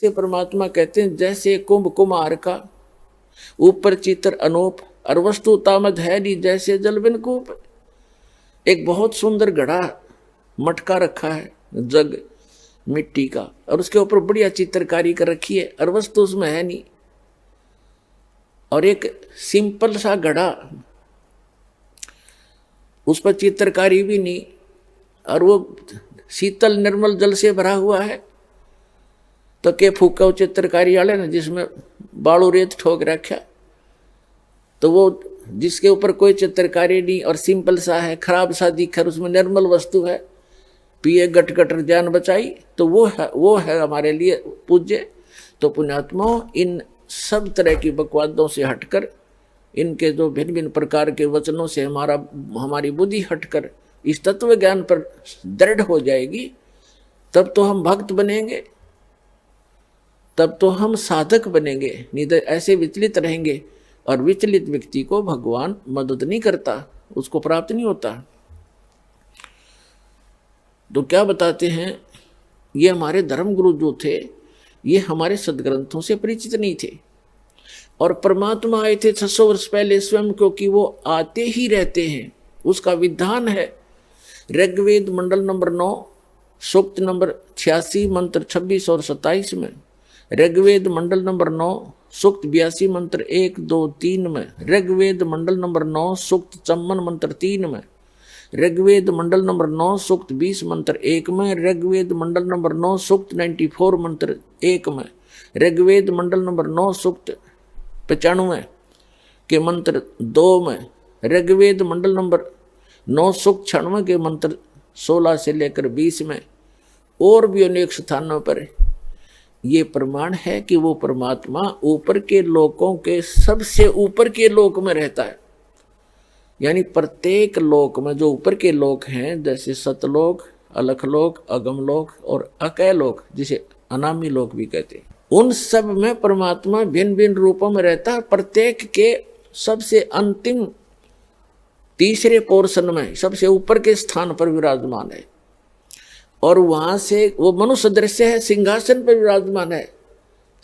से परमात्मा कहते हैं जैसे कुंभ कुमार का ऊपर चित्र अनूप और वस्तु तामद है नहीं जैसे जल बिन कूप। एक बहुत सुंदर घड़ा मटका रखा है जग मिट्टी का और उसके ऊपर बढ़िया चित्रकारी कर रखी है और वस्तु उसमें है नहीं। और एक सिंपल सा घड़ा उस पर चित्रकारी भी नहीं और वो शीतल निर्मल जल से भरा हुआ है। तो के फूका चित्रकारी वाले ना जिसमें बालू रेत ठोक रखा, तो वो जिसके ऊपर कोई चित्रकारी नहीं और सिंपल सा है, खराब सा दिखकर उसमें निर्मल वस्तु है, पिए गट गट जान बचाई, तो वो है हमारे लिए पूज्य। तो पुण्यात्माओं, इन सब तरह की बकवादों से हटकर, इनके जो भिन्न भिन्न प्रकार के वचनों से हमारी बुद्धि हटकर इस तत्व ज्ञान पर दृढ़ हो जाएगी, तब तो हम भक्त बनेंगे, तब तो हम साधक बनेंगे। नहीं तो ऐसे विचलित रहेंगे और विचलित व्यक्ति को भगवान मदद नहीं करता, उसको प्राप्त नहीं होता। तो क्या बताते हैं, ये हमारे धर्म गुरु जो थे ये हमारे सदग्रंथों से परिचित नहीं थे और परमात्मा आए थे 600 वर्ष पहले स्वयं, क्योंकि वो आते ही रहते हैं। उसका विधान है ऋग्वेद मंडल नंबर 9 सूक्त नंबर 86 मंत्र 26 और 27 में, ऋग्वेद मंडल नंबर 9 सूक्त 82 मंत्र 1 2 3 में, ऋग्वेद मंडल नंबर 9 सूक्त 54 मंत्र 3 में, ऋग्वेद मंडल नंबर 9 सूक्त 20 मंत्र 1 में, ऋग्वेद मंडल नंबर 9 सूक्त 94 मंत्र 1 में, ऋग्वेद मंडल नंबर 9 सूक्त 95 के मंत्र 2 में, ऋग्वेद मंडल नंबर 9 सूक्त 96 के मंत्र 16 से लेकर 20 में, और भी अनेक स्थानों पर ये प्रमाण है कि वो परमात्मा ऊपर के लोकों के सबसे ऊपर के लोक में रहता है। यानी प्रत्येक लोक में जो ऊपर के लोक हैं, जैसे सतलोक, अलखलोक, अगमलोक और अकैलोक, जिसे अनामी लोक भी कहते हैं, उन सब में परमात्मा भिन्न भिन्न रूपों में रहता है। प्रत्येक के सबसे अंतिम तीसरे पोर्शन में सबसे ऊपर के स्थान पर विराजमान है और वहां से वो मनुष्य दृश्य है, सिंहासन पर विराजमान है,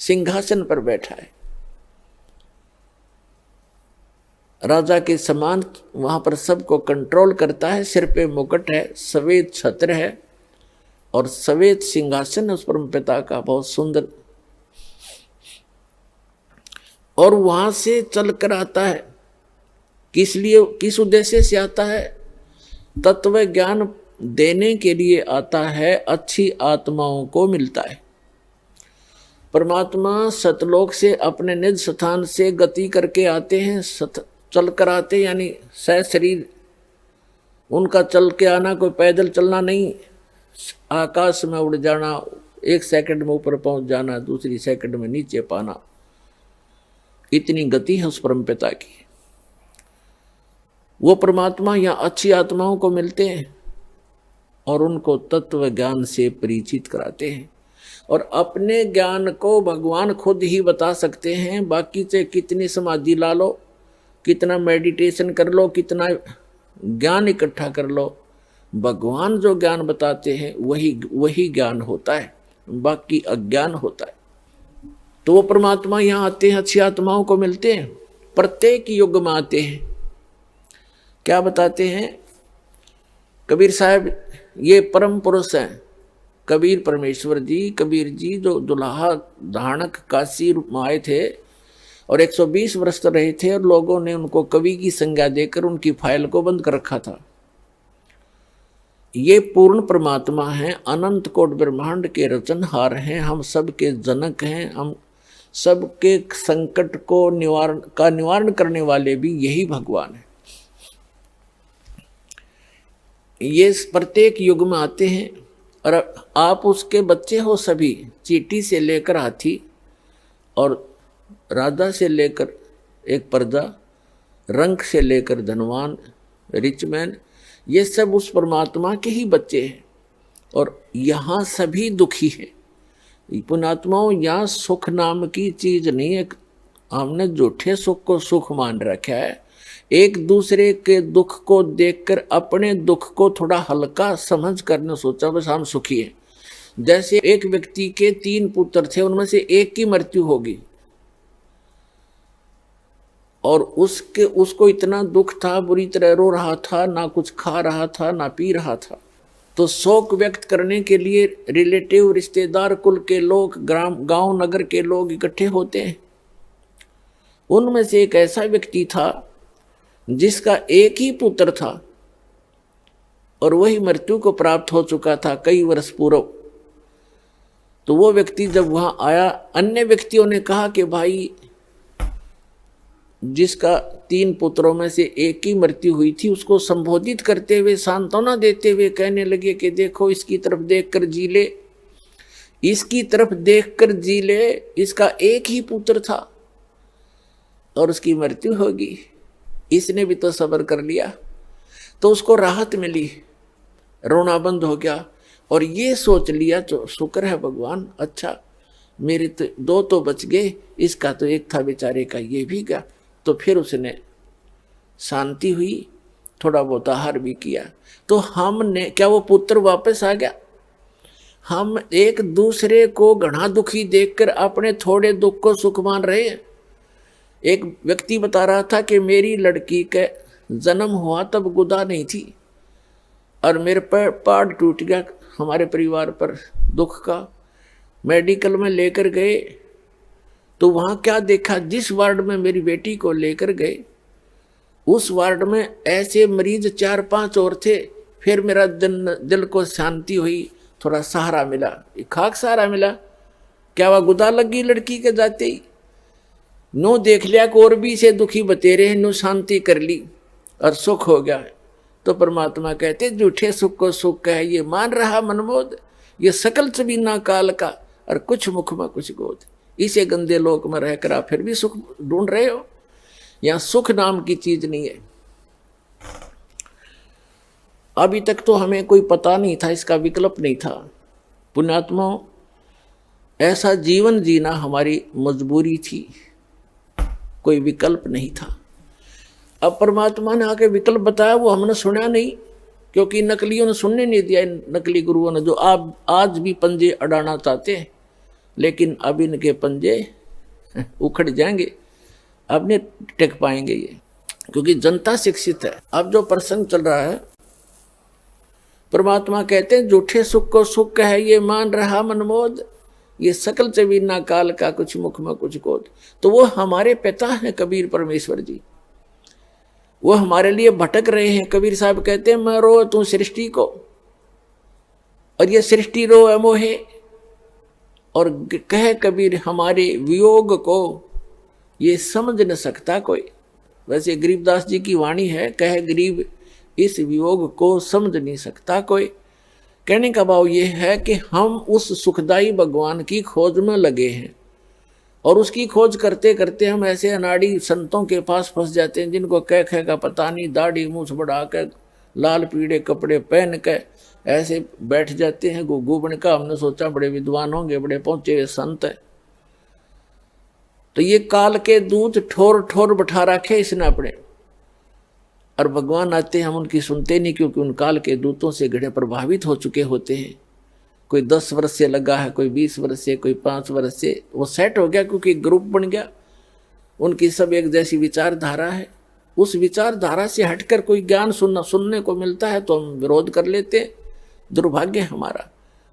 सिंहासन पर बैठा है, राजा के समान वहां पर सबको कंट्रोल करता है। सिर पे मुकुट है, सफेद छत्र है और सफेद सिंहासन है उस परम पिता का, बहुत सुंदर। और वहां से चल कर आता है, किस लिए, किस उद्देश्य से आता है? तत्व ज्ञान देने के लिए आता है, अच्छी आत्माओं को मिलता है। परमात्मा सतलोक से अपने निज स्थान से गति करके आते हैं, चल कर आते, यानी सह शरीर उनका चल के आना, कोई पैदल चलना नहीं, आकाश में उड़ जाना, 1 सेकंड में ऊपर पहुंच जाना, दूसरी सेकंड में नीचे पाना, इतनी गति है उस परमपिता की। वो परमात्मा यहाँ अच्छी आत्माओं को मिलते हैं और उनको तत्व ज्ञान से परिचित कराते हैं और अपने ज्ञान को भगवान खुद ही बता सकते हैं। बाकी से कितनी समाधि ला लो, कितना मेडिटेशन कर लो, कितना ज्ञान इकट्ठा कर लो, भगवान जो ज्ञान बताते हैं वही ज्ञान होता है, बाकी अज्ञान होता है। तो वो परमात्मा यहाँ आते हैं, अच्छी आत्माओं को मिलते हैं, प्रत्येक युग में आते हैं। क्या बताते हैं कबीर साहब, ये परम पुरुष हैं कबीर परमेश्वर जी। कबीर जी जो दुल्हा धानक काशी में आए थे और 120 वर्ष तक रहे थे और लोगों ने उनको कवि की संज्ञा देकर उनकी फाइल को बंद कर रखा था। ये पूर्ण परमात्मा हैं, अनंत कोट ब्रह्मांड के रचनहार हैं, हम सबके जनक हैं, हम सबके संकट को निवारण करने वाले भी यही भगवान है। ये प्रत्येक युग में आते हैं और आप उसके बच्चे हो सभी, चींटी से लेकर हाथी और राजा से लेकर एक प्रजा, रंक से लेकर धनवान, रिचमैन, ये सब उस परमात्मा के ही बच्चे हैं और यहाँ सभी दुखी हैं। पुण्यात्माओं, यहाँ सुख नाम की चीज नहीं है, हमने झूठे सुख को सुख मान रखा है। एक दूसरे के दुख को देखकर अपने दुख को थोड़ा हल्का समझ कर न सोचा बस हम सुखी हैं। जैसे एक व्यक्ति के 3 पुत्र थे, उनमें से एक की मृत्यु होगी और उसको इतना दुख था, बुरी तरह रो रहा था, ना कुछ खा रहा था ना पी रहा था। तो शोक व्यक्त करने के लिए रिलेटिव, रिश्तेदार, कुल के लोग, गांव नगर के लोग इकट्ठे होते हैं। उनमें से एक ऐसा व्यक्ति था जिसका एक ही पुत्र था और वही मृत्यु को प्राप्त हो चुका था कई वर्ष पूर्व। तो वो व्यक्ति जब वहां आया, अन्य व्यक्तियों ने कहा कि भाई जिसका 3 पुत्रों में से एक की मृत्यु हुई थी, उसको संबोधित करते हुए, सांत्वना देते हुए कहने लगे कि देखो इसकी तरफ देखकर जी ले, इसकी तरफ देखकर जी ले, इसका एक ही पुत्र था और उसकी मृत्यु होगी, इसने भी तो सब्र कर लिया। तो उसको राहत मिली, रोना बंद हो गया और ये सोच लिया तो शुक्र है भगवान, अच्छा मेरे तो 2 तो बच गए, इसका तो एक था बेचारे का, ये भी गया। तो फिर उसने शांति हुई, थोड़ा बहुत आहार भी किया। तो हमने क्या, वो पुत्र वापस आ गया? हम एक दूसरे को घना दुखी देखकर अपने थोड़े दुख को सुख मान रहे हैं। एक व्यक्ति बता रहा था कि मेरी लड़की का जन्म हुआ तब गुदा नहीं थी और मेरे पर पाड़ टूट गया, हमारे परिवार पर दुख का। मेडिकल में लेकर गए तो वहाँ क्या देखा, जिस वार्ड में मेरी बेटी को लेकर गए उस वार्ड में ऐसे मरीज 4-5 और थे। फिर मेरा दिल को शांति हुई, थोड़ा सहारा मिला, खाक सहारा मिला। क्या वह गुदा लगी लड़की के जाते ही? नो देख लिया कि और भी से दुखी बतेरे हैं, नो शांति कर ली और सुख हो गया। तो परमात्मा कहते झूठे सुख को सुख कहे, ये मान रहा मनमोद, ये सकल चबीना काल का और कुछ मुख में कुछ गोद। इसे गंदे लोक में रहकर आप फिर भी सुख ढूंढ रहे हो? यहां सुख नाम की चीज नहीं है। अभी तक तो हमें कोई पता नहीं था, इसका विकल्प नहीं था। पुण्यात्मा, ऐसा जीवन जीना हमारी मजबूरी थी, कोई विकल्प नहीं था। अब परमात्मा ने आके विकल्प बताया, वो हमने सुना नहीं, क्योंकि नकलियों ने सुनने नहीं दिया। नकली गुरुओं ने जो आज भी पंजे अड़ाना चाहते हैं, लेकिन अब इनके पंजे उखड़ जाएंगे, अब नहीं टिक पाएंगे ये, क्योंकि जनता शिक्षित है। अब जो प्रसंग चल रहा है, परमात्मा कहते हैं झूठे सुख को सुख है, ये मान रहा मनमोद, ये सकल चबीना काल का कुछ मुख में कुछ गोद। तो वो हमारे पिता हैं कबीर परमेश्वर जी, वो हमारे लिए भटक रहे हैं। कबीर साहब कहते हैं मैं रो तू सृष्टि को और ये सृष्टि रो अमोहे। और कहे कबीर हमारे वियोग को ये समझ न सकता कोई। वैसे गरीबदास जी की वाणी है, कहे गरीब इस वियोग को समझ नहीं सकता कोई। कहने का भाव ये है कि हम उस सुखदाई भगवान की खोज में लगे हैं और उसकी खोज करते करते हम ऐसे अनाड़ी संतों के पास फंस जाते हैं जिनको कह का पता नहीं, दाढ़ी मूछ बढ़ा कर लाल पीड़े कपड़े पहन के ऐसे बैठ जाते हैं गुग्गू बन का। हमने सोचा बड़े विद्वान होंगे, बड़े पहुंचे हुए संत है। तो ये काल के दूत ठोर ठोर बैठा रखे इसने अपने, और भगवान आते हैं हम उनकी सुनते नहीं, क्योंकि उन काल के दूतों से घड़े प्रभावित हो चुके होते हैं। कोई 10 वर्ष से लगा है, कोई 20 वर्ष से, कोई 5 वर्ष से, वो सेट हो गया क्योंकि ग्रुप बन गया। उनकी सब एक जैसी विचारधारा है। उस विचारधारा से हटकर कोई ज्ञान सुनने को मिलता है तो हम विरोध कर लेते हैं। दुर्भाग्य हमारा।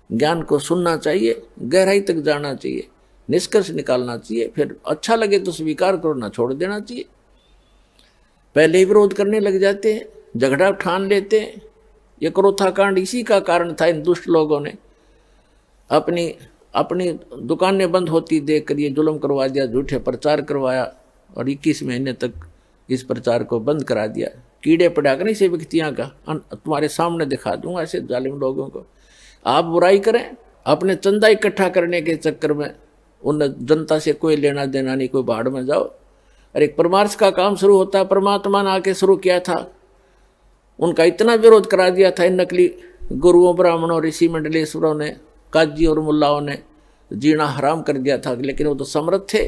ज्ञान को सुनना चाहिए, गहराई तक जाना चाहिए, निष्कर्ष निकालना चाहिए, फिर अच्छा लगे तो स्वीकार करो, ना छोड़ देना चाहिए। पहले ही विरोध करने लग जाते हैं, झगड़ा ठान लेते हैं। ये क्रोथा कांड इसी का कारण था। इन दुष्ट लोगों ने अपनी दुकानें बंद होती देख कर ये जुल्म करवा दिया, झूठे प्रचार करवाया और 21 महीने तक इस प्रचार को बंद करा दिया। कीड़े पड़ा कर इसे व्यक्तियाँ का तुम्हारे सामने दिखा दूंगा ऐसे जालिम लोगों को। आप बुराई करें, अपने चंदा इकट्ठा करने के चक्कर में उन जनता से कोई लेना देना नहीं, कोई भाड़ में जाओ। और एक परमार्थ का काम शुरू होता है, परमात्मा ने आके शुरू किया था, उनका इतना विरोध करा दिया था इन नकली गुरुओं, ब्राह्मणों, ऋषि मंडलेश्वरों ने, काजी और मुल्लाओं ने जीना हराम कर दिया था। लेकिन वो तो समर्थ थे,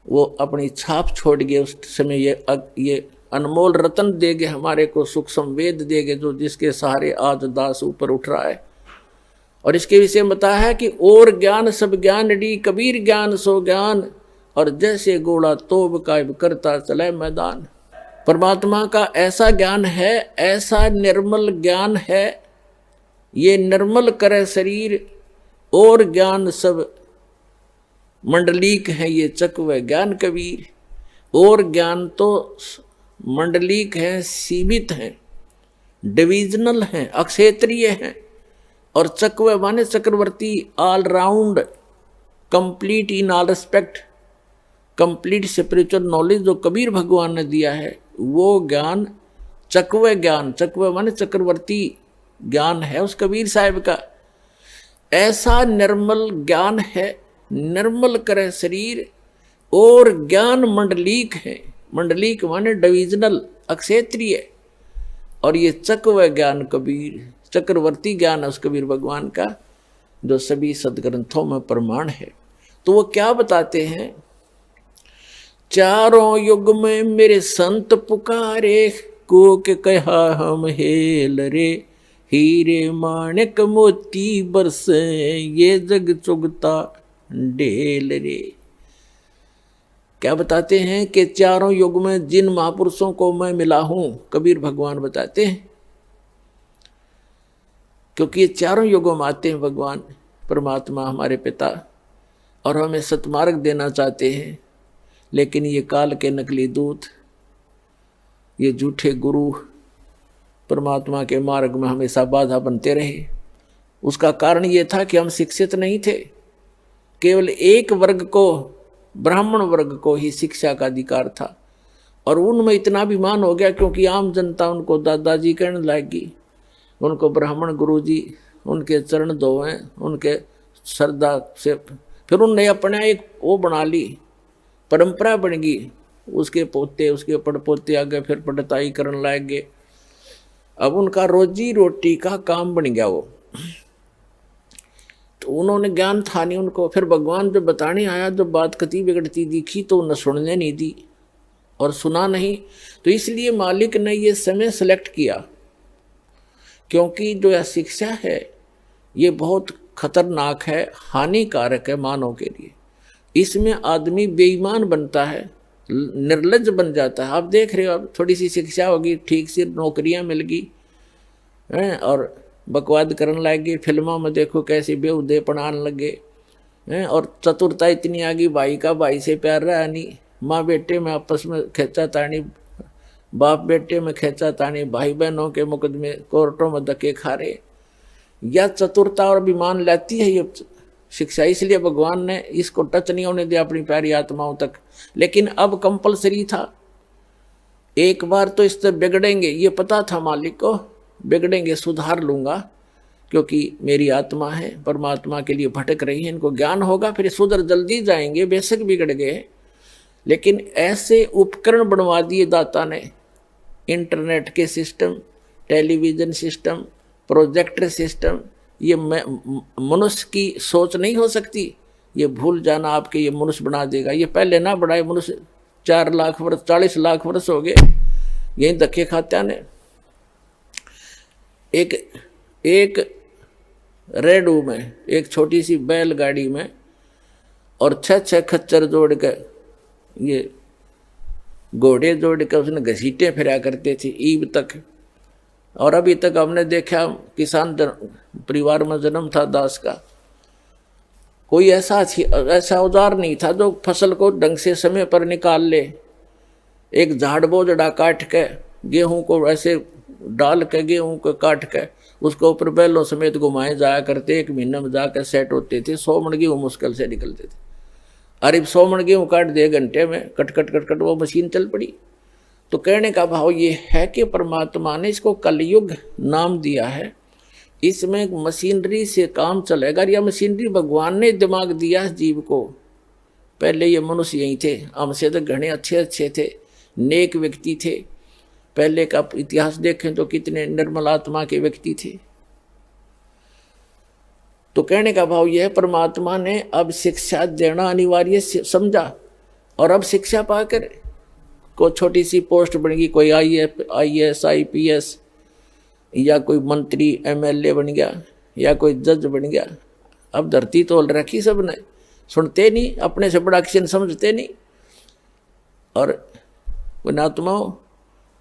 वो अपनी छाप छोड़ गए। उस समय ये अनमोल रतन देगे हमारे को, सुख संवेद देगे, जो जिसके सहारे आज दास ऊपर उठ रहा है। और इसके विषय में बताया है कि और ज्ञान सब ज्ञान डी, कबीर ज्ञान सो ज्ञान, और जैसे घोड़ा तोब कायब करता चले मैदान। परमात्मा का ऐसा ज्ञान है, ऐसा निर्मल ज्ञान है, ये निर्मल करे शरीर, और ज्ञान सब मंडलीक है, ये चकवे ज्ञान कबीर। और ज्ञान तो मंडलीक है, सीमित है, डिविजनल है, अक्षेत्रीय है, और चकवे माने चक्रवर्ती, all round, complete in all respect, complete spiritual knowledge जो कबीर भगवान ने दिया है, वो ज्ञान चकवे ज्ञान, चकवे माने चक्रवर्ती ज्ञान है उस कबीर साहिब का। ऐसा निर्मल ज्ञान है, निर्मल करे शरीर, और ज्ञान मंडलीक है, मंडलीक माने डिविजनल, अक्षेत्रीय, और ये चकवे ज्ञान कबीर, चक्रवर्ती ज्ञान है उस कबीर भगवान का, जो सभी सदग्रंथों में प्रमाण है। तो वो क्या बताते हैं, चारों युग में मेरे संत पुकारे, को के कहा हम हेल रे, हीरे माणिक मोती बरसे, ये जग चुगता ढेल रे। क्या बताते हैं कि चारों युग में जिन महापुरुषों को मैं मिला हूं, कबीर भगवान बताते हैं, क्योंकि ये चारों युगों में आते हैं भगवान परमात्मा हमारे पिता, और हमें सतमार्ग देना चाहते हैं। लेकिन ये काल के नकली दूत, ये झूठे गुरु परमात्मा के मार्ग में हमेशा बाधा बनते रहे। उसका कारण ये था कि हम शिक्षित नहीं थे। केवल एक वर्ग को, ब्राह्मण वर्ग को ही शिक्षा का अधिकार था, और उनमें इतना अभिमान हो गया क्योंकि आम जनता उनको दादाजी कहने लगी, उनको ब्राह्मण गुरुजी, उनके चरण धोएं, उनके श्रद्धा से। फिर उनने अपने एक वो बना ली, परंपरा बन गई, उसके पोते, उसके पड़पोते आगे फिर पढ़ताई करने लग गए। अब उनका रोजी रोटी का काम बन गया वो। तो उन्होंने ज्ञान था नहीं उनको। फिर भगवान जब बताने आया, जब बात कति बिगड़ती दिखी तो उन्हें सुनने नहीं दी और सुना नहीं। तो इसलिए मालिक ने ये समय सेलेक्ट किया, क्योंकि जो यह शिक्षा है ये बहुत खतरनाक है, हानिकारक है मानव के लिए। इसमें आदमी बेईमान बनता है, निर्लज्ज बन जाता है। आप देख रहे हो, अब थोड़ी सी शिक्षा होगी, ठीक से नौकरियां मिल गई हैं, और बकवाद करने लग गए। फिल्मों में देखो कैसे बेहुदे पढ़ाने लगे हैं, और चतुरता इतनी आ गई, भाई का भाई से प्यार रहा नहीं, माँ बेटे में आपस में खेचा तानी, बाप बेटे में खेचा तानी, भाई बहनों के मुकदमे कोर्टों में धक्के खा रहे। या चतुरता और अभिमान लाती है ये शिक्षा। इसलिए भगवान ने इसको टच नहीं होने दिया अपनी प्यारी आत्माओं तक। लेकिन अब कंपलसरी था, एक बार तो इससे बिगड़ेंगे, ये पता था मालिक को, बिगड़ेंगे, सुधार लूंगा, क्योंकि मेरी आत्मा है, परमात्मा के लिए भटक रही है, इनको ज्ञान होगा, फिर सुधर जल्दी जाएंगे, बेशक बिगड़ गए। लेकिन ऐसे उपकरण बनवा दिए दाता ने, इंटरनेट के system, television system, projector system, ये मनुष्य की सोच नहीं हो सकती। ये भूल जाना आपके, ये मनुष्य बना देगा। ये पहले ना बढ़ाए, मनुष्य 4 लाख वर्ष, 40 लाख वर्ष हो गए यही धक्के खाते ने। एक रेडू में, एक छोटी सी बैलगाड़ी में, और 6 खच्चर जोड़ के, ये घोड़े जोड़ के उसने घसीटे फिरा करते थे ईब तक। और अभी तक हमने देखा, किसान परिवार में जन्म था दास का, कोई ऐसा औजार नहीं था जो फसल को ढंग से समय पर निकाल ले। एक झाड़ बोझड़ा काट के, गेहूं को ऐसे डाल के, गेहूं को काट के उसको ऊपर बैलों समेत घुमाए जाया करते, 1 महीने में जाकर सेट होते थे। 100 मन गेहूं मुश्किल से निकलते थे। अरे 100 मन गेहूं काट दे घंटे में, कट कट कट कट वो मशीन चल पड़ी। तो कहने का भाव ये है कि परमात्मा ने इसको कलयुग नाम दिया है। इसमें मशीनरी से काम चलेगा। या मशीनरी भगवान ने दिमाग दिया है जीव को। पहले ये मनुष्य यही थे, हमसे तो घने अच्छे थे, नेक व्यक्ति थे। पहले का इतिहास देखें तो कितने निर्मल आत्मा के व्यक्ति थे। तो कहने का भाव यह है, परमात्मा ने अब शिक्षा देना अनिवार्य समझा, और अब शिक्षा पाकर को छोटी सी पोस्ट बन गई, कोई IAS IPS, या कोई मंत्री MLA बन गया, या कोई जज बन गया। अब धरती तोल रखी सबने, सुनते नहीं, अपने से बड़ा किसी ने समझते नहीं। और पुण्यात्माओं,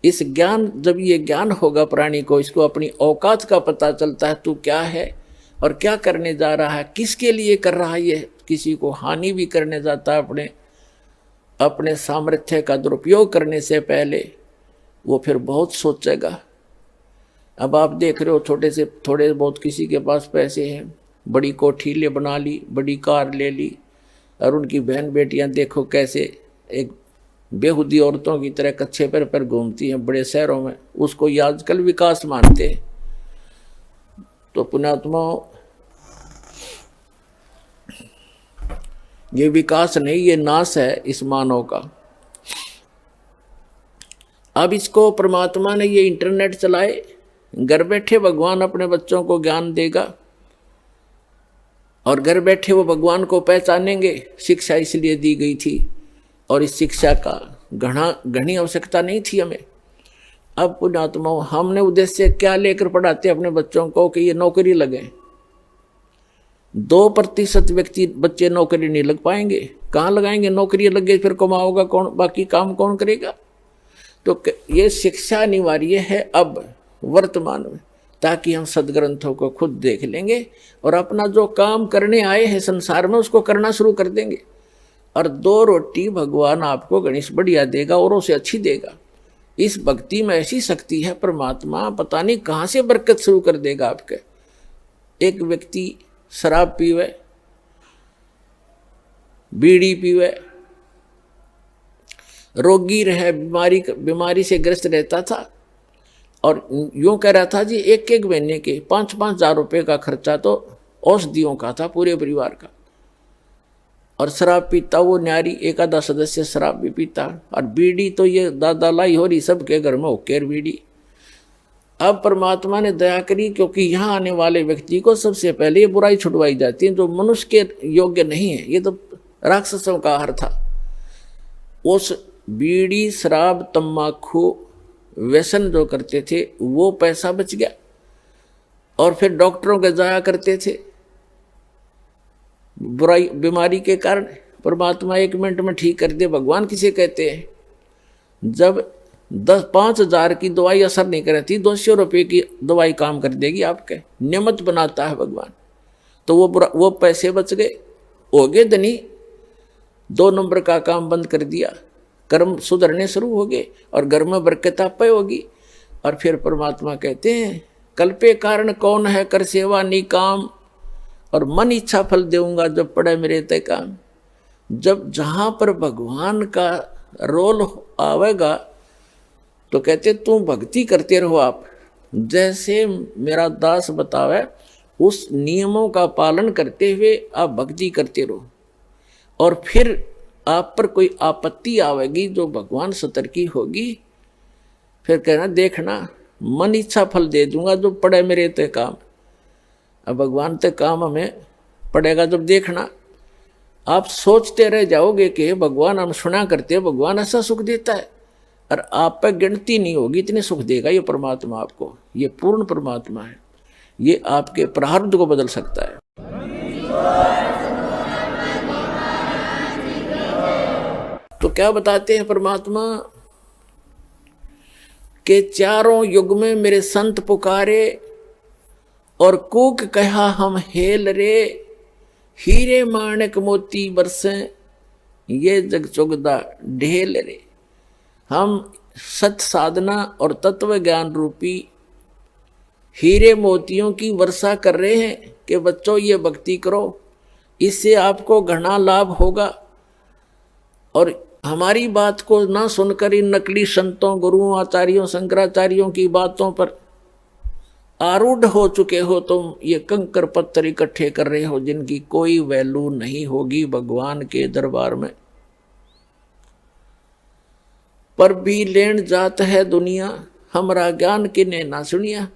इस ज्ञान, जब ये ज्ञान होगा प्राणी को, इसको अपनी औकात का पता चलता है, तू क्या है और क्या करने जा रहा है, किसके लिए कर रहा है। ये किसी को हानि भी करने जाता है, अपने सामर्थ्य का दुरुपयोग करने से पहले वो फिर बहुत सोचेगा। अब आप देख रहे हो, छोटे से थोड़े बहुत किसी के पास पैसे हैं, बड़ी कोठी ले बना ली, बड़ी कार ले ली, और उनकी बहन बेटियां देखो कैसे एक बेहुदी औरतों की तरह कच्चे पर घूमती हैं बड़े शहरों में, उसको ये आजकल विकास मानते हैं। तो पुण्यात्माओं, ये विकास नहीं, ये नाश है इस मानव का। अब इसको परमात्मा ने ये इंटरनेट चलाए, घर बैठे भगवान अपने बच्चों को ज्ञान देगा, और घर बैठे वो भगवान को पहचानेंगे। शिक्षा इसलिए दी गई थी, और इस शिक्षा का घनी आवश्यकता नहीं थी हमें। अब पुण्यात्माओं, हमने उद्देश्य क्या लेकर पढ़ाते अपने बच्चों को कि ये नौकरी लगे। 2% बच्चे नौकरी नहीं लग पाएंगे, कहाँ लगाएंगे नौकरी? लगे फिर कमाओगा कौन, बाकी काम कौन करेगा? तो ये शिक्षा अनिवार्य है अब वर्तमान में, ताकि हम सदग्रंथों को खुद देख लेंगे और अपना जो काम करने आए हैं संसार में उसको करना शुरू कर देंगे। और 2 रोटी भगवान आपको गणेश बढ़िया देगा, औरों से अच्छी देगा। इस भक्ति में ऐसी शक्ति है, परमात्मा पता नहीं कहाँ से बरकत शुरू कर देगा आपके। एक व्यक्ति शराब पीवे, बीड़ी पीवे, रोगी रहे, बीमारी से ग्रस्त रहता था, और यूं कह रहा था जी 1-1 महीने के 5-5 हजार रुपये का खर्चा तो औषधियों का था पूरे परिवार का। और शराब पीता वो न्यारी, एक आधा सदस्य शराब भी पीता, और बीड़ी तो ये दादा लाई हो रही सबके घर में होकेर बीड़ी। अब परमात्मा ने दया करी, क्योंकि यहाँ आने वाले व्यक्ति को सबसे पहले ये बुराई छुड़वाई जाती है जो मनुष्य के योग्य नहीं है, ये तो राक्षसों का आहार था। उस बीड़ी, शराब, तम्बाकू, व्यसन जो करते थे वो पैसा बच गया, और फिर डॉक्टरों के जाया करते थे बुराई बीमारी के कारण। परमात्मा 1 मिनट में ठीक कर दे। भगवान किसे कहते हैं? जब 5 हजार की दवाई असर नहीं करती, 200 रुपये की दवाई काम कर देगी आपके। नियमित बनाता है भगवान। तो वो पैसे बच गए, हो गए धनी, 2 नंबर का काम बंद कर दिया, कर्म सुधरने शुरू हो गए, और घर में बरकत आपे होगी। और फिर परमात्मा कहते हैं, कल्पे कारण कौन है, कर सेवा निकाम, और मन इच्छा फल देऊंगा जब पड़े मेरे ते काम। जब जहाँ पर भगवान का रोल आवेगा तो कहते तुम भक्ति करते रहो, आप जैसे मेरा दास बतावे उस नियमों का पालन करते हुए आप भक्ति करते रहो। और फिर आप पर कोई आपत्ति आवेगी जो भगवान सतर्की होगी, फिर कहना देखना मन इच्छा फल दे दूंगा जो पड़े मेरे ते काम। अब भगवान ते काम हमें पड़ेगा जब देखना। आप सोचते रह जाओगे कि भगवान हम सुना करते, भगवान ऐसा सुख देता है, और आप पर गिनती नहीं होगी इतने सुख देगा ये परमात्मा आपको। ये पूर्ण परमात्मा है, ये आपके प्रारब्ध को बदल सकता है। तो क्या बताते हैं परमात्मा के चारों युग में मेरे संत पुकारे, और कूक कहा हम हेल रे, हीरे माणक मोती बरसे, ये जग चुगदा ढेल रे। हम सत साधना और तत्व ज्ञान रूपी हीरे मोतियों की वर्षा कर रहे हैं कि बच्चों ये भक्ति करो, इससे आपको घना लाभ होगा। और हमारी बात को ना सुनकर इन नकली संतों, गुरुओं, आचार्यों, शंकराचार्यों की बातों पर आरूढ़ हो चुके हो तुम, ये कंकर पत्थर इकट्ठे कर रहे हो जिनकी कोई वैल्यू नहीं होगी भगवान के दरबार में। पर भी लेन जात है दुनिया, हमारा ज्ञान किने ना सुनिया।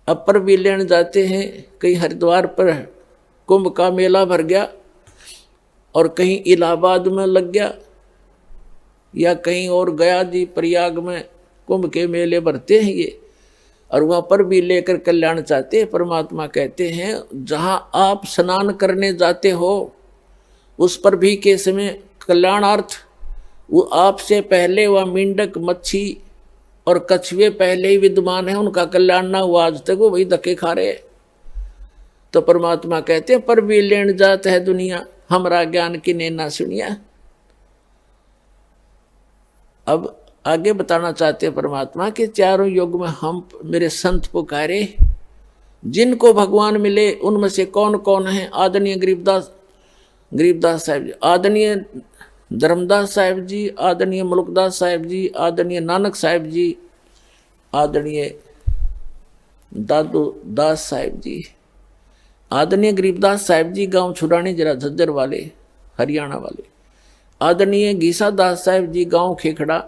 अब पर भी लेन जाते हैं, कहीं हरिद्वार पर कुंभ का मेला भर गया, और कहीं इलाहाबाद में लग गया, या कहीं और गया जी प्रयाग में कुंभ के मेले भरते हैं ये। और वहां पर भी लेकर कल्याण चाहते। परमात्मा कहते हैं जहां आप स्नान करने जाते हो उस पर भी के समय कल्याणार्थ वो आपसे पहले वह मेंढक, मच्छी और कछुए पहले ही विद्यमान है, उनका कल्याण ना हुआ आज तक, वो वही धक्के खा रहे। तो परमात्मा कहते हैं पर भी लेन जात है दुनिया, हमरा ज्ञान की ने ना सुनिया। अब आगे बताना चाहते हैं परमात्मा के चारों युग में हम मेरे संत पुकारे, जिनको भगवान मिले उनमें से कौन कौन है। आदरणीय गरीबदास साहिब जी, आदरणीय धर्मदास साहिब जी, आदरणीय मुल्कदास साहिब जी, आदरणीय नानक साहिब जी, आदरणीय दादू दास साहिब जी, आदरणीय गरीबदास साहिब जी गांव छुड़ानी जरा झज्जर वाले हरियाणा वाले, आदरणीय गीसा दास साहिब जी गांव खेखड़ा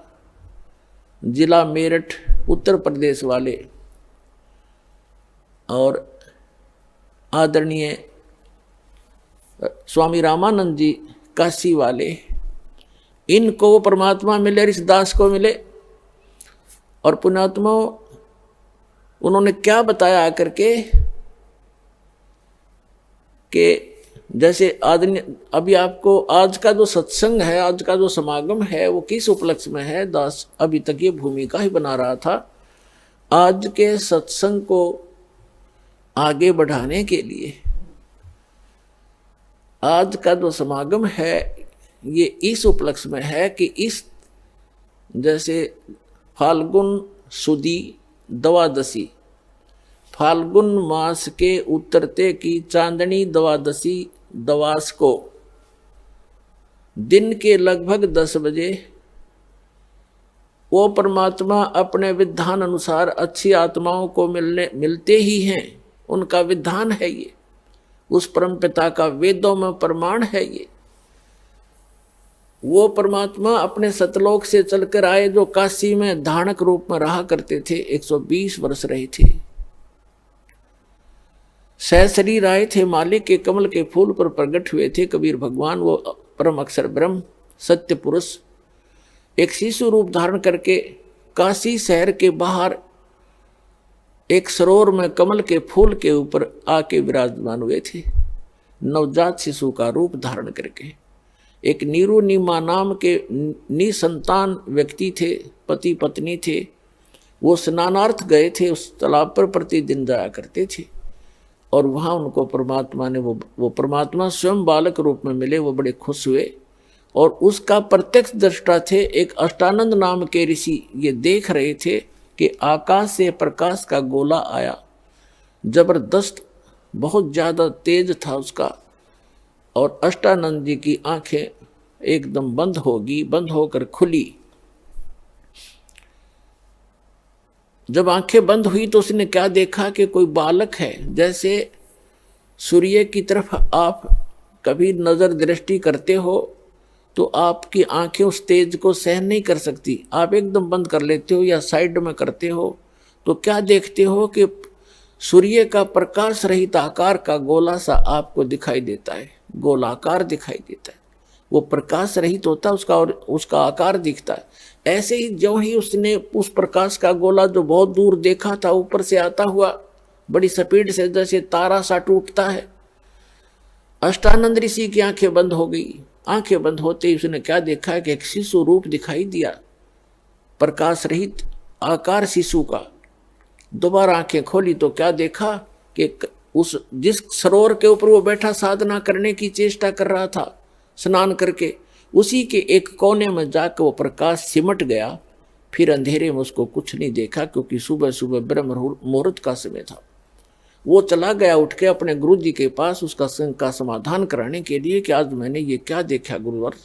जिला मेरठ उत्तर प्रदेश वाले, और आदरणीय स्वामी रामानंद जी काशी वाले, इनको वो परमात्मा मिले, इस दास को मिले। और पुण्यात्मा उन्होंने क्या बताया आकर के कि जैसे आदरणीय अभी आपको आज का जो सत्संग है, आज का जो समागम है वो किस उपलक्ष्य में है। दास अभी तक ये भूमिका ही बना रहा था। आज के सत्संग को आगे बढ़ाने के लिए आज का जो समागम है ये इस उपलक्ष्य में है कि इस जैसे फाल्गुन सुदी द्वादशी, फाल्गुन मास के उतरते की चांदनी द्वादशी दवास को दिन के लगभग 10 बजे वो परमात्मा अपने विधान अनुसार अच्छी आत्माओं को मिलते ही हैं। उनका विधान है ये, उस परम पिता का वेदों में प्रमाण है ये। वो परमात्मा अपने सतलोक से चलकर आए जो काशी में धानक रूप में रहा करते थे, 120 वर्ष रहे थे। सहशरीर आए थे, मालिक के कमल के फूल पर प्रकट हुए थे कबीर भगवान। वो परम अक्षर ब्रह्म सत्य पुरुष एक शिशु रूप धारण करके काशी शहर के बाहर एक सरोवर में कमल के फूल के ऊपर आके विराजमान हुए थे, नवजात शिशु का रूप धारण करके। एक नीरू नीमा नाम के निसंतान व्यक्ति थे, पति पत्नी थे। वो स्नानार्थ गए थे, उस तालाब पर प्रतिदिन जाया करते थे और वहाँ उनको परमात्मा ने वो परमात्मा स्वयं बालक रूप में मिले। वो बड़े खुश हुए और उसका प्रत्यक्ष दृष्टा थे एक अष्टानंद नाम के ऋषि। ये देख रहे थे कि आकाश से प्रकाश का गोला आया, जबरदस्त बहुत ज़्यादा तेज था उसका, और अष्टानंद जी की आंखें एकदम बंद होकर खुली। जब आंखें बंद हुई तो उसने क्या देखा कि कोई बालक है। जैसे सूर्य की तरफ आप कभी नज़र दृष्टि करते हो तो आपकी आंखें उस तेज को सहन नहीं कर सकती, आप एकदम बंद कर लेते हो या साइड में करते हो। तो क्या देखते हो कि सूर्य का प्रकाश रहित आकार का गोला सा आपको दिखाई देता है, गोलाकार दिखाई देता है। वो प्रकाश रहित होता है उसका, और उसका आकार दिखता है। ऐसे ही ज्यों ही उसने उस प्रकाश का गोला जो बहुत दूर देखा था ऊपर से आता हुआ बड़ी स्पीड से जैसे तारा सा टूटता है, अष्टानंद ऋषि की आंखें बंद हो गई। आंखें बंद होते ही उसने क्या देखा कि एक शिशु रूप दिखाई दिया, प्रकाश रहित आकार शिशु का। दोबारा आंखें खोली तो क्या देखा कि उस जिस सरोवर के ऊपर वो बैठा साधना करने की चेष्टा कर रहा था स्नान करके, उसी के एक कोने में जाकर वो प्रकाश सिमट गया। फिर अंधेरे में उसको कुछ नहीं देखा क्योंकि सुबह सुबह ब्रह्म मुहूर्त का समय था। वो चला गया उठ के अपने गुरु जी के पास उसका संग का समाधान कराने के लिए कि आज मैंने ये क्या देखा गुरुवर।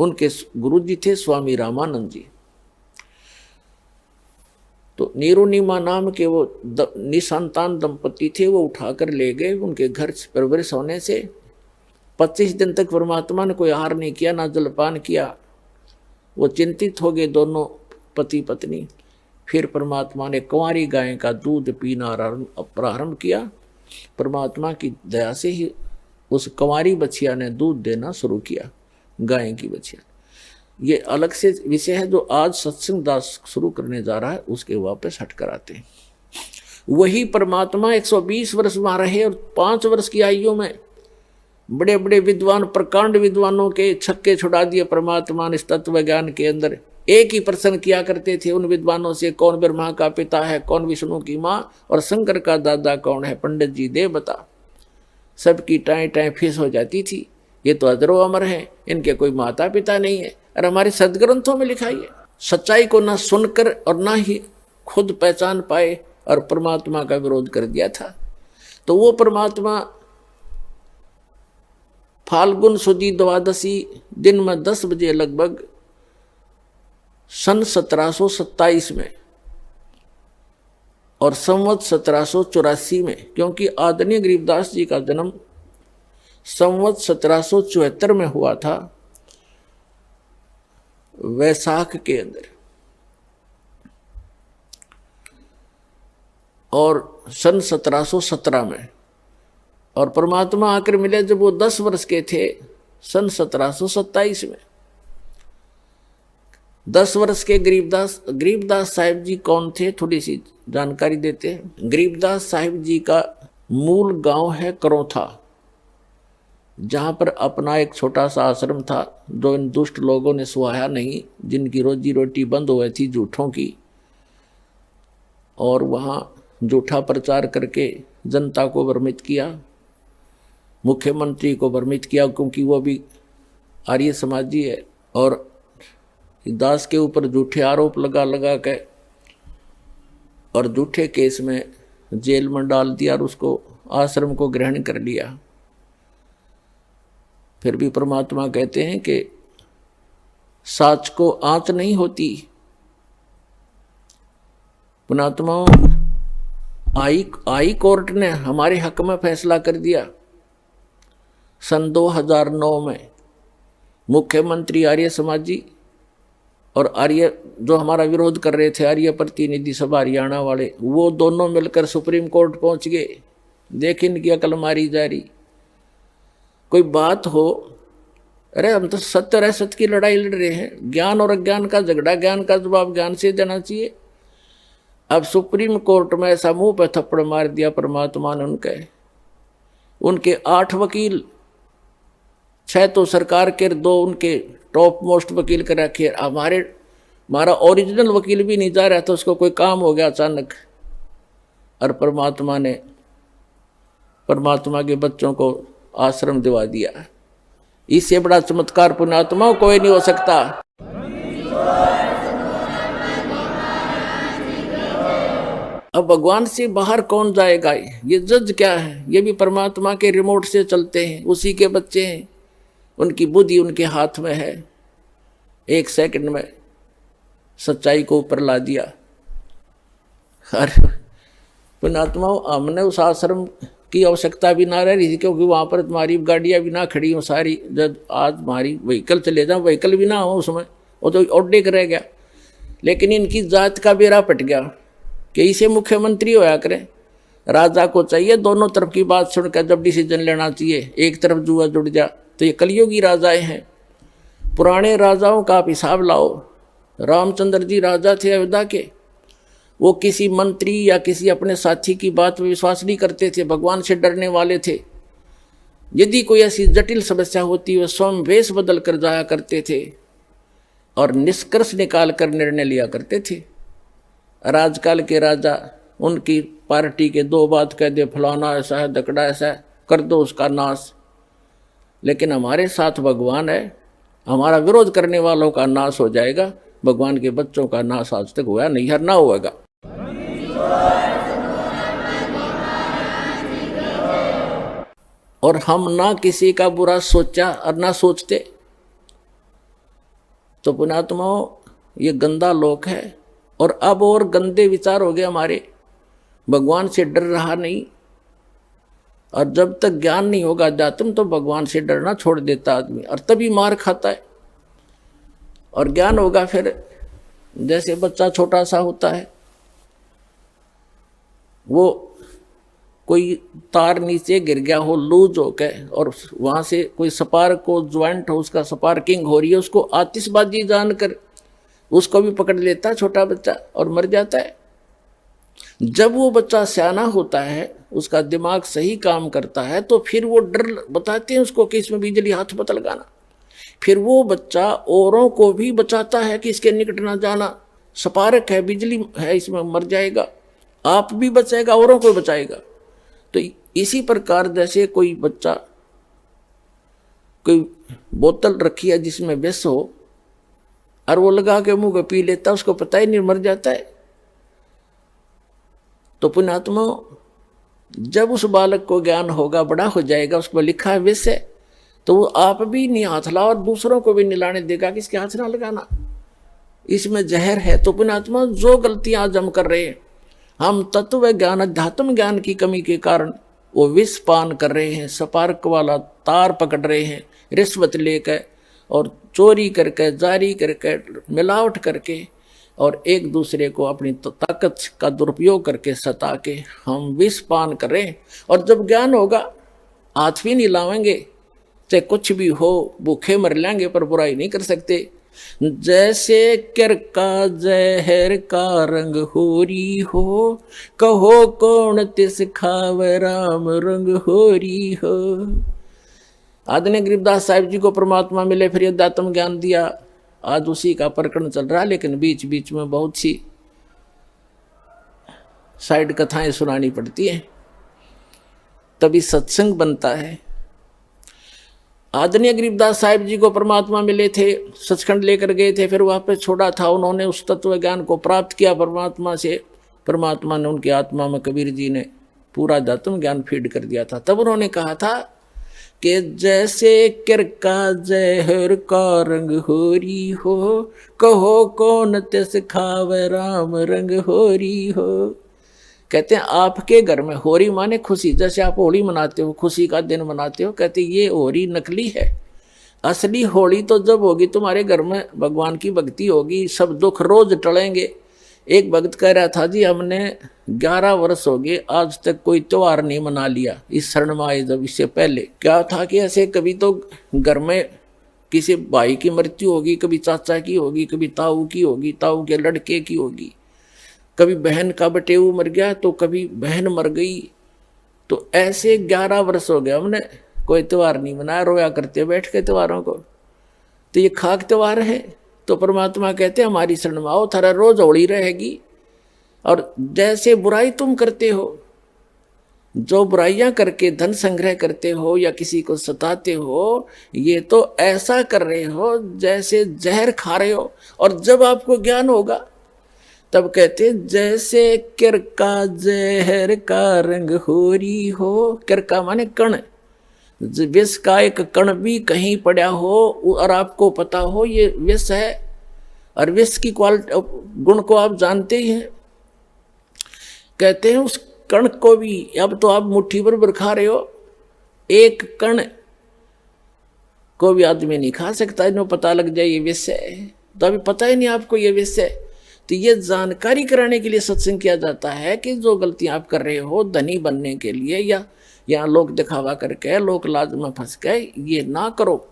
उनके गुरु जी थे स्वामी रामानंद जी। तो नीरुनिमा नाम के वो निसंतान दंपति थे, वो उठाकर ले गए। उनके घर परवरिश होने से 25 दिन तक परमात्मा ने कोई आहार नहीं किया, ना जलपान किया। वो चिंतित हो गए दोनों पति पत्नी। फिर परमात्मा ने कुंवारी गाय का दूध पीना प्रारंभ किया। परमात्मा की दया से ही उस कुंवारी बछिया ने दूध देना शुरू किया, गाय की बछिया। ये अलग से विषय है जो आज सत्संग दास शुरू करने जा रहा है, उसके वापस हट कर आते हैं। वही परमात्मा 120 वर्ष वहां रहे और 5 वर्ष की आयु में बड़े बड़े विद्वान, प्रकांड विद्वानों के छक्के छुड़ा दिए परमात्मा ने इस तत्व ज्ञान के अंदर। एक ही प्रश्न किया करते थे उन विद्वानों से, कौन ब्रह्मा का पिता है, कौन विष्णु की माँ और शंकर का दादा कौन है, पंडित जी दे बता। सबकी टाएं टाएं फीस हो जाती थी, ये तो अजरो अमर हैं, इनके कोई माता पिता नहीं है। और हमारे सदग्रंथों में लिखा है, सच्चाई को ना सुनकर और ना ही खुद पहचान पाए और परमात्मा का विरोध कर दिया था। तो वो परमात्मा फाल्गुन सुदी द्वादशी दिन में 10 बजे लगभग सन 1727 में और संवत 1784 में, क्योंकि आदरणीय गरीबदास जी का जन्म संवत 1774 में हुआ था, वैशाख के अंदर, और सन 1717 में। और परमात्मा आकर मिले जब वो 10 वर्ष के थे, सन 1727 में। 10 वर्ष के गरीबदास साहिब जी कौन थे, थोड़ी सी जानकारी देते हैं। गरीबदास साहिब जी का मूल गांव है करौथा, जहां पर अपना एक छोटा सा आश्रम था जो इन दुष्ट लोगों ने सुहाया नहीं, जिनकी रोजी रोटी बंद हुई थी झूठों की, और वहां झूठा प्रचार करके जनता को भ्रमित किया, मुख्यमंत्री को भ्रमित किया, क्योंकि वो भी आर्य समाजी है, और दास के ऊपर झूठे आरोप लगा के और झूठे केस में जेल में डाल दिया और उसको आश्रम को ग्रहण कर लिया। फिर भी परमात्मा कहते हैं कि साच को आंच नहीं होती। पुणात्माओं, आई कोर्ट ने हमारे हक में फैसला कर दिया सन 2009 में। मुख्यमंत्री आर्य समाजी और आर्य जो हमारा विरोध कर रहे थे, आर्य प्रतिनिधि सभा हरियाणा वाले, वो दोनों मिलकर सुप्रीम कोर्ट पहुंच गए। देख इनकी अकल मारी जा रही। कोई बात हो, अरे हम तो सत्य और असत्य की लड़ाई लड़ रहे हैं, ज्ञान और अज्ञान का झगड़ा, ज्ञान का जवाब ज्ञान से देना चाहिए। अब सुप्रीम कोर्ट में ऐसा मुंह पे थप्पड़ मार दिया परमात्मा ने उनके 8 वकील, 6 तो सरकार के, 2 उनके टॉप मोस्ट वकील कर रखे। हमारा ओरिजिनल वकील भी नहीं जा रहा था, उसको कोई काम हो गया अचानक, और परमात्मा के बच्चों को आश्रम दिवा दिया। इससे बड़ा चमत्कार पुण्यात्मा कोई नहीं हो सकता। अब भगवान से बाहर कौन जाएगा? ये जज क्या है? ये भी परमात्मा के रिमोट से चलते हैं, उसी के बच्चे हैं, उनकी बुद्धि उनके हाथ में है। 1 सेकंड में सच्चाई को ऊपर ला दिया। अरे पुण्यात्मा, हमने उस आश्रम की आवश्यकता भी ना रह रही थी, क्योंकि वहाँ पर तुम्हारी गाड़ियाँ भी ना खड़ी हो सारी। जब आज हमारी व्हीकल चले जाओ, व्हीकल भी ना हो उसमें, वो तो ऑड्डेक रह गया। लेकिन इनकी जात का बेड़ा पट गया कि इसे मुख्यमंत्री होया करें। राजा को चाहिए दोनों तरफ की बात सुनकर जब डिसीजन लेना चाहिए। एक तरफ जुआ जुड़ जा, तो ये कलयुगी राजाएं हैं। पुराने राजाओं का आप हिसाब लाओ। रामचंद्र जी राजा थे अयोध्या के, वो किसी मंत्री या किसी अपने साथी की बात में विश्वास नहीं करते थे, भगवान से डरने वाले थे। यदि कोई ऐसी जटिल समस्या होती, वे स्वयं वेश बदल कर जाया करते थे और निष्कर्ष निकाल कर निर्णय लिया करते थे। राजकाल के राजा, उनकी पार्टी के 2 बात कह दे, फलाना ऐसा है, दकड़ा ऐसा है, कर दो उसका नाश। लेकिन हमारे साथ भगवान है, हमारा विरोध करने वालों का नाश हो जाएगा। भगवान के बच्चों का नाश आज तक हुआ नहीं, हर ना होगा। और हम ना किसी का बुरा सोचा और ना सोचते। तो पुण्यात्माओं, ये गंदा लोक है, और अब और गंदे विचार हो गए हमारे। भगवान से डर रहा नहीं, और जब तक ज्ञान नहीं होगा अध्यात्म, तो भगवान से डरना छोड़ देता आदमी, और तभी मार खाता है। और ज्ञान होगा फिर, जैसे बच्चा छोटा सा होता है, वो कोई तार नीचे गिर गया हो लूज हो के, और वहां से कोई स्पार्क को ज्वाइंट हो, उसका स्पार्किंग हो रही है, उसको आतिशबाजी जानकर उसको भी पकड़ लेता छोटा बच्चा और मर जाता है। जब वो बच्चा सियाना होता है, उसका दिमाग सही काम करता है, तो फिर वो डर बताते हैं उसको कि इसमें बिजली हाथ मत लगाना। फिर वो बच्चा औरों को भी बचाता है कि इसके निकट ना जाना, स्पार्क है, बिजली है, इसमें मर जाएगा, आप भी बचाएगा, औरों को बचाएगा। तो इसी प्रकार जैसे कोई बच्चा कोई बोतल रखी है जिसमें विष हो और वो लगा के मुंह पे पी लेता, उसको पता ही नहीं, मर जाता है। तो पुण्यात्मा, जब उस बालक को ज्ञान होगा, बड़ा हो जाएगा, उसको लिखा है विष है, तो वो आप भी नहीं हाथ लाओ और दूसरों को भी नहीं लाने देगा कि इसके हाथ ना लगाना, इसमें जहर है। तो पुण्यात्मा, जो गलतियां आज हम कर रहे हैं, हम तत्व ज्ञान, अध्यात्म ज्ञान की कमी के कारण वो विष पान कर रहे हैं, स्पार्क वाला तार पकड़ रहे हैं, रिश्वत लेकर और चोरी करके, जारी करके, मिलावट करके और एक दूसरे को अपनी ताकत का दुरुपयोग करके सता के हम विष पान कर रहे हैं। और जब ज्ञान होगा, हाथ भी नहीं लावेंगे, चाहे कुछ भी हो, भूखे मर लेंगे पर बुराई नहीं कर सकते। जैसे कर का जहर का रंग होरी हो, कहो कौन तिस खावे राम रंग होरी हो। आदरणीय गरीबदास साहिब जी को परमात्मा मिले, फिर अध्यात्म ज्ञान दिया, आज उसी का प्रकरण चल रहा है, लेकिन बीच बीच में बहुत सी साइड कथाएं सुनानी पड़ती हैं, तभी सत्संग बनता है। आदरणीय गरीबदास साहिब जी को परमात्मा मिले थे, सचखंड लेकर गए थे, फिर वापस छोड़ा था, उन्होंने उस तत्व ज्ञान को प्राप्त किया परमात्मा से। परमात्मा ने उनकी आत्मा में कबीर जी ने पूरा अध्यात्म ज्ञान फीड कर दिया था। तब उन्होंने कहा था कि जैसे कर का जहर का रंग होरी हो, कहो कौन तिस खावे राम रंग होरी हो। कहते हैं आपके घर में होरी माने खुशी, जैसे आप होली मनाते हो, खुशी का दिन मनाते हो, कहते ये होरी नकली है, असली होली तो जब होगी तुम्हारे घर में भगवान की भक्ति होगी, सब दुख रोज टलेंगे। एक भक्त कह रहा था, जी हमने 11 वर्ष हो गए आज तक कोई त्योहार नहीं मना लिया इस शरण में आए। जब इससे पहले क्या था कि ऐसे कभी तो घर में किसी भाई की मृत्यु होगी, कभी चाचा की होगी, कभी ताऊ की होगी, ताऊ के लड़के की होगी, कभी बहन का बटेऊ मर गया, तो कभी बहन मर गई। तो ऐसे 11 वर्ष हो गए हमने कोई त्योहार नहीं मनाया, रोया करते बैठ के त्योहारों को। तो ये खाक त्योहार है। तो परमात्मा कहते हैं हमारी शरण में आओ, थारा रोज होली रहेगी। और जैसे बुराई तुम करते हो, जो बुराइयां करके धन संग्रह करते हो या किसी को सताते हो, ये तो ऐसा कर रहे हो जैसे जहर खा रहे हो। और जब आपको ज्ञान होगा तब कहते जैसे किर का जहर का रंग होरी हो। किर का माने कण, विष का एक कण भी कहीं पड़ा हो और आपको पता हो ये विष है, और विष की क्वालिटी गुण को आप जानते ही हैं। कहते हैं उस कण को भी, अब तो आप मुट्ठी भर खा रहे हो, एक कण को भी आदमी नहीं खा सकता, इन्हें पता लग जाए ये विष है, तो अभी पता ही नहीं आपको ये विष है। तो ये जानकारी कराने के लिए सत्संग किया जाता है कि जो गलतियां आप कर रहे हो धनी बनने के लिए या लोक दिखावा करके, लोक लाज में फंस के, ये ना करो।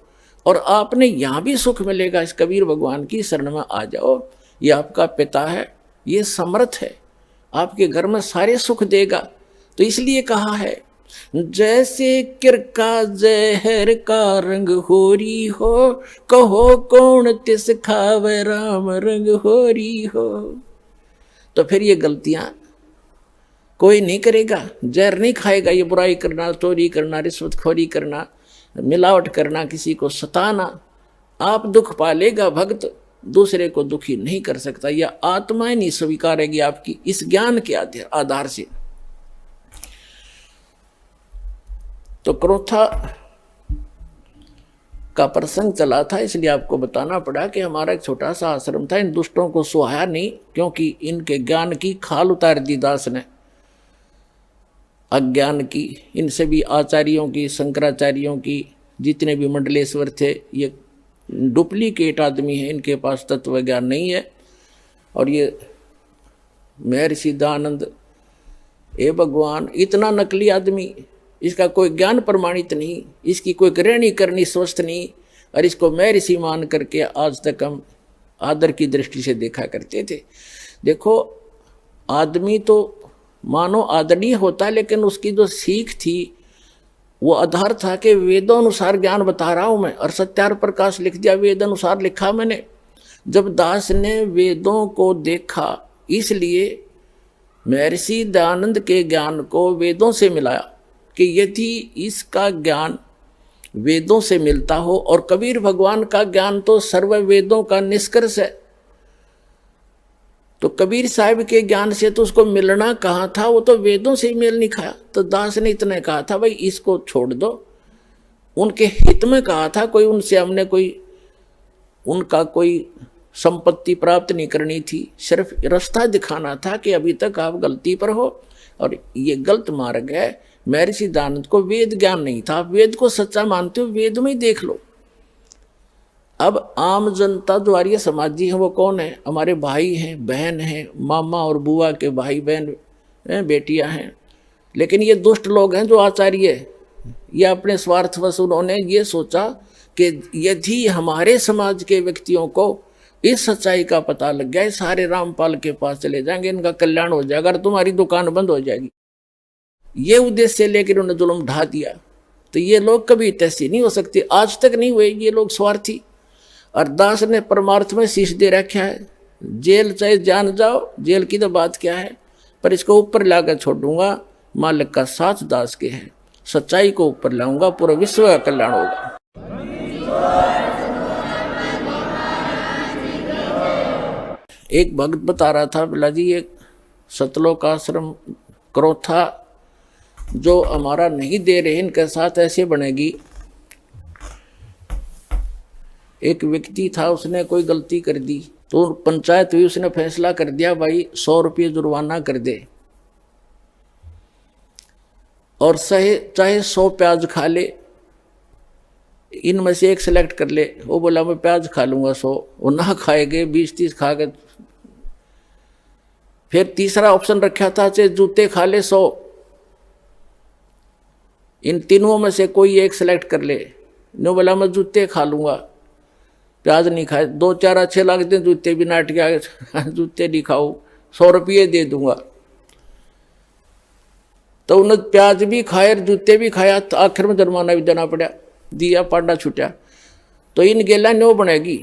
और आपने यहाँ भी सुख मिलेगा, इस कबीर भगवान की शरण में आ जाओ। ये आपका पिता है, ये समर्थ है, आपके घर में सारे सुख देगा। तो इसलिए कहा है जैसे किर का जहर का रंग होरी हो, कहो कौन तिस खावे राम रंग होरी हो। तो फिर ये गलतियां कोई नहीं करेगा, जहर नहीं खाएगा। ये बुराई करना, चोरी करना, रिश्वतखोरी करना, मिलावट करना, किसी को सताना, आप दुख पालेगा। भक्त दूसरे को दुखी नहीं कर सकता, यह आत्माएं नहीं स्वीकारेगी आपकी इस ज्ञान के आधार से। तो क्रोथा का प्रसंग चला था, इसलिए आपको बताना पड़ा कि हमारा एक छोटा सा आश्रम था, इन दुष्टों को सुहाया नहीं, क्योंकि इनके ज्ञान की खाल उतार दी दास ने, अज्ञान की। इनसे भी आचार्यों की, शंकराचार्यों की, जितने भी मंडलेश्वर थे, ये डुप्लीकेट आदमी है, इनके पास तत्व ज्ञान नहीं है। और ये महर्षि दयानंद, ए भगवान, इतना नकली आदमी, इसका कोई ज्ञान प्रमाणित नहीं, इसकी कोई रहनी करनी स्वस्थ नहीं, और इसको महर्षि मान करके आज तक हम आदर की दृष्टि से देखा करते थे। देखो आदमी तो मानो आदरणीय होता, लेकिन उसकी जो सीख थी वो आधार था कि वेदों अनुसार ज्ञान बता रहा हूं मैं, और सत्यार प्रकाश लिख दिया, वेद अनुसार लिखा मैंने। जब दास ने वेदों को देखा, इसलिए महर्षि दयानंद के ज्ञान को वेदों से मिलाया कि यदि इसका ज्ञान वेदों से मिलता हो, और कबीर भगवान का ज्ञान तो सर्व वेदों का निष्कर्ष है, तो कबीर साहब के ज्ञान से तो उसको मिलना कहाँ था, वो तो वेदों से ही मेल नहीं खाया। तो दास ने इतना कहा था, भाई इसको छोड़ दो, उनके हित में कहा था, कोई उनसे हमने कोई उनका कोई संपत्ति प्राप्त नहीं करनी थी, सिर्फ रास्ता दिखाना था कि अभी तक आप गलती पर हो और ये गलत मार्ग है। महर्षि दयानंद को वेद ज्ञान नहीं था, आप वेद को सच्चा मानते हो, वेद में ही देख लो। अब आम जनता जो आर्य समाजी है वो कौन है? हमारे भाई हैं, बहन हैं, मामा और बुआ के भाई बहन बेटियां हैं। लेकिन ये दुष्ट लोग हैं जो आचार्य, ये अपने स्वार्थवश उन्होंने ये सोचा कि यदि हमारे समाज के व्यक्तियों को इस सच्चाई का पता लग गया, सारे रामपाल के पास चले जाएंगे, इनका कल्याण हो जाएगा और तुम्हारी दुकान बंद हो जाएगी। ये उद्देश्य लेकर उन्होंने जुल्म ढा दिया। तो ये लोग कभी तैसी नहीं हो सकते, आज तक नहीं हुए, ये लोग स्वार्थी। और दास ने परमार्थ में शीश दे रखा है, जेल चाहे जान जाओ, जेल की तो बात क्या है, पर इसको ऊपर लाकर छोड़ूंगा, मालिक का साथ दास के है, सच्चाई को ऊपर लाऊंगा, पूरा विश्व का कल्याण होगा। एक भक्त बता रहा था, बोला जी एक सतलोक आश्रम क्रोथा जो हमारा नहीं दे रहे, इनके साथ ऐसे बनेगी। एक व्यक्ति था, उसने कोई गलती कर दी तो पंचायत हुई, उसने फैसला कर दिया भाई 100 रुपये जुर्माना कर दे, और चाहे 100 प्याज खा ले, इनमें से एक सिलेक्ट कर ले। वो बोला मैं प्याज खा लूंगा 100, वो ना खाएगे 20-30 खा गए। फिर तीसरा ऑप्शन रखा था, चाहे जूते खा ले 100, इन तीनों में से कोई एक सिलेक्ट कर ले। नो बोला मैं जूते खा लूंगा, प्याज नहीं खाए। 2-4 अच्छे लगते हैं जूते भी, नाट के जूते नहीं खाओ, 100 रुपये दे दूंगा। तो उन्हें प्याज भी खाए जूते भी खाया, तो आखिर में जुर्माना भी देना पड़ा, दिया, पांडा छूटा। तो इन गेला न्यो बनेगी।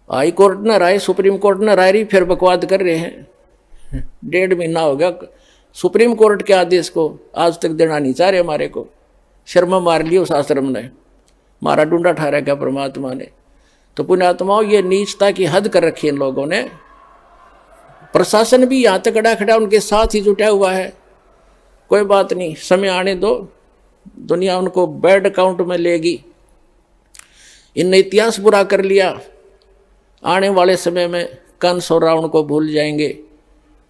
हाई कोर्ट न राय, सुप्रीम कोर्ट न राय रही, फिर बकवाद कर रहे हैं। 1.5 महीना हो गया, सुप्रीम कोर्ट के आदेश को आज तक देना नहीं चाह रहे हमारे को। शर्मा मार ली उस आश्रम ने, मारा डूंडा ठहरा क्या परमात्मा ने। तो पुण्यात्माओं, ये नीचता की हद कर रखी है इन लोगों ने। प्रशासन भी यहाँ तक खड़ा उनके साथ ही जुटा हुआ है। कोई बात नहीं, समय आने दो, दुनिया उनको बैड अकाउंट में लेगी। इनने इतिहास बुरा कर लिया, आने वाले समय में कंस और रावण को भूल जाएंगे,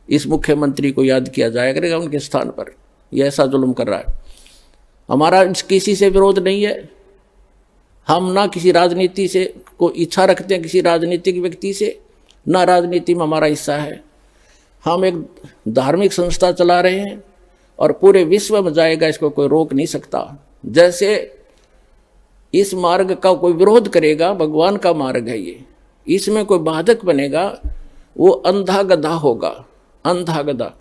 इस मुख्यमंत्री को याद किया जाया करेगा उनके स्थान पर। यह ऐसा जुल्म कर रहा है। हमारा किसी से विरोध नहीं है, हम ना किसी राजनीति से को इच्छा रखते हैं, किसी राजनीतिक व्यक्ति से, ना राजनीति में हमारा हिस्सा है। हम एक धार्मिक संस्था चला रहे हैं और पूरे विश्व में जाएगा, इसको कोई रोक नहीं सकता। जैसे इस मार्ग का कोई विरोध करेगा, भगवान का मार्ग है ये, इसमें कोई बाधक बनेगा, वो अंधा गधा होगा, अंधा गधा।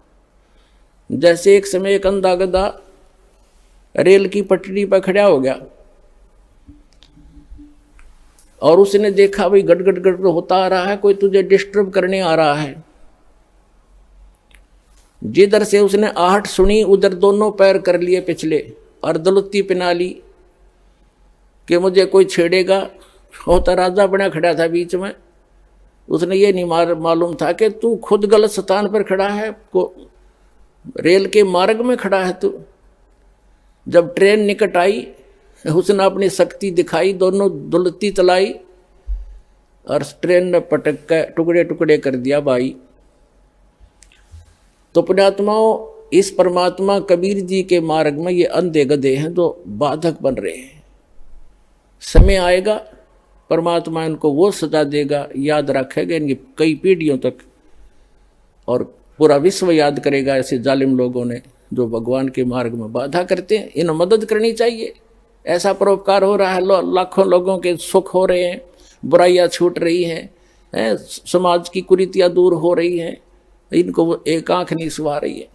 जैसे एक समय एक अंधा गधा रेल की पटरी पर खड़ा हो गया और उसने देखा भाई गट गट गट होता आ रहा है, कोई तुझे डिस्टर्ब करने आ रहा है। जिधर से उसने आहट सुनी उधर दोनों पैर कर लिए पिछले और दलुत्ती पिना ली कि मुझे कोई छेड़ेगा। होता राजा बना खड़ा था बीच में, उसने ये नहीं मालूम था कि तू खुद गलत स्थान पर खड़ा है, रेल के मार्ग में खड़ा है तू। जब ट्रेन निकट आई, उसने अपनी शक्ति दिखाई, दोनों दुलती चलाई और ट्रेन ने पटक कर टुकड़े टुकड़े कर दिया भाई। तो पुण्यात्माओं, इस परमात्मा कबीर जी के मार्ग में ये अंधे गधे हैं जो बाधक बन रहे हैं। समय आएगा, परमात्मा इनको वो सजा देगा, याद रखेगा इनकी कई पीढ़ियों तक, और पूरा विश्व याद करेगा ऐसे जालिम लोगों ने जो भगवान के मार्ग में बाधा करते हैं। इन्हें मदद करनी चाहिए। ऐसा परोपकार हो रहा है, लाखों लोगों के सुख हो रहे हैं, बुराइयां छूट रही हैं, समाज की कुरीतियां दूर हो रही हैं, इनको वो एक आंख नहीं सुहा रही है।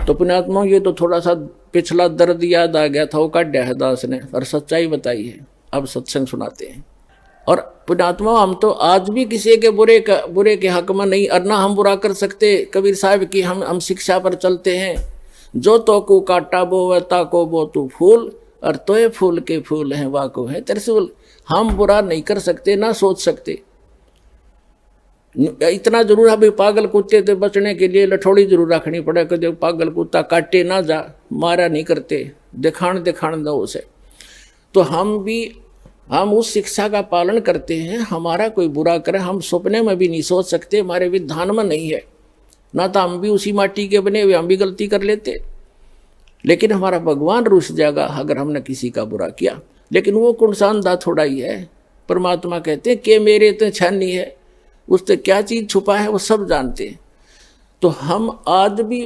तो पुण्यात्मा, ये तो थोड़ा सा पिछला दर्द याद आ गया था, वो काट है दास ने और सच्चाई बताई है। अब सत्संग सुनाते हैं। और पुण्यात्मा, हम तो आज भी किसी के बुरे के हक में नहीं, और ना हम बुरा कर सकते। कबीर साहब की हम शिक्षा पर चलते हैं, जो तो को काटा बो वता को बो तू फूल, और तोय फूल के फूल हैं वाको है त्रिशूल। हम बुरा नहीं कर सकते, ना सोच सकते। इतना जरूर है भाई, पागल कुत्ते से बचने के लिए लठोड़ी जरूर रखनी पड़े कि पागल कुत्ता काटे ना जा, मारा नहीं करते, दिखाण दो उसे। तो हम उस शिक्षा का पालन करते हैं। हमारा कोई बुरा करे हम सपने में भी नहीं सोच सकते, हमारे विधान में नहीं है। ना तो हम भी उसी माटी के बने हुए, हम भी गलती कर लेते। लेकिन हमारा भगवान रुस जाएगा अगर हमने किसी का बुरा किया। लेकिन वो कुणसानदा थोड़ा ही है। परमात्मा कहते हैं कि मेरे तो छानी है, उससे क्या चीज़ छुपा है वो सब जानते हैं। तो हम आज भी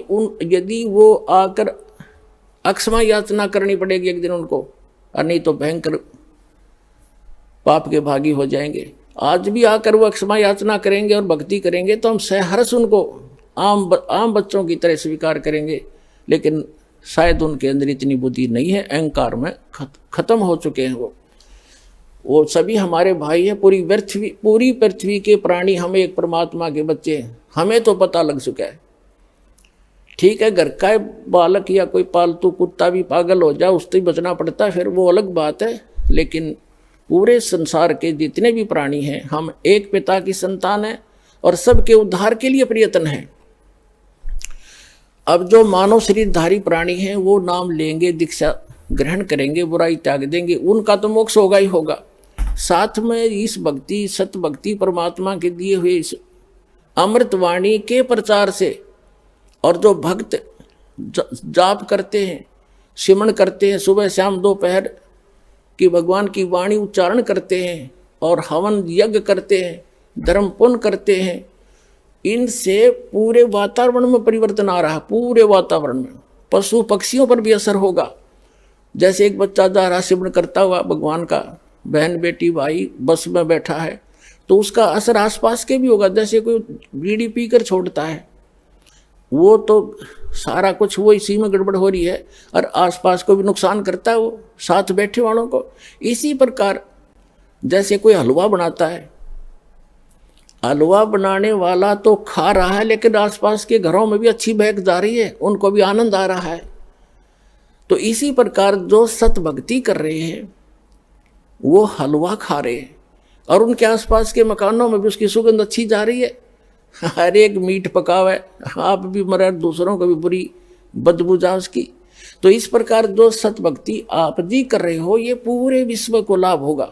यदि वो आकर अक्षमा याचना करनी पड़ेगी एक दिन उनको, और नहीं तो भयंकर पाप के भागी हो जाएंगे। आज भी आकर वो अक्षमा याचना करेंगे और भक्ति करेंगे तो हम सहर्ष उनको आम बच्चों की तरह स्वीकार करेंगे। लेकिन शायद उनके अंदर इतनी बुद्धि नहीं है, अहंकार में खत्म हो चुके हैं वो सभी हमारे भाई हैं। पूरी पृथ्वी के प्राणी हम एक परमात्मा के बच्चे हैं, हमें तो पता लग चुका है। ठीक है, घर का बालक या कोई पालतू कुत्ता भी पागल हो जाए, उससे बचना पड़ता है, फिर वो अलग बात है। लेकिन पूरे संसार के जितने भी प्राणी हैं, हम एक पिता की संतान हैं और सबके उद्धार के लिए प्रयत्न है। अब जो मानव शरीरधारी प्राणी हैं वो नाम लेंगे, दीक्षा ग्रहण करेंगे, बुराई त्याग देंगे, उनका तो मोक्ष होगा ही होगा। साथ में इस भक्ति, सत भक्ति, परमात्मा के दिए हुए इस अमृत वाणी के प्रचार से, और जो भक्त जाप करते हैं, सिमरण करते हैं, सुबह शाम दोपहर कि भगवान की वाणी उच्चारण करते हैं और हवन यज्ञ करते हैं, धर्म पुण्य करते हैं, इनसे पूरे वातावरण में परिवर्तन आ रहा है। पूरे वातावरण में पशु पक्षियों पर भी असर होगा। जैसे एक बच्चा जा रहा सिमरण करता हुआ भगवान का, बहन बेटी भाई बस में बैठा है, तो उसका असर आसपास के भी होगा। जैसे कोई बीड़ी पीकर छोड़ता है, वो तो सारा कुछ वो इसी में गड़बड़ हो रही है और आसपास को भी नुकसान करता है, वो साथ बैठे वालों को। इसी प्रकार जैसे कोई हलवा बनाता है, हलवा बनाने वाला तो खा रहा है, लेकिन आसपास के घरों में भी अच्छी महक जा रही है, उनको भी आनंद आ रहा है। तो इसी प्रकार जो सत भक्ति कर रहे हैं वो हलवा खा रहे हैं और उनके आसपास के मकानों में भी उसकी सुगंध अच्छी जा रही है। हर एक मीट पकावा है, आप भी मरे, दूसरों को भी बुरी बदबू जा उसकी। तो इस प्रकार जो सत भक्ति आप जी कर रहे हो, ये पूरे विश्व को लाभ होगा।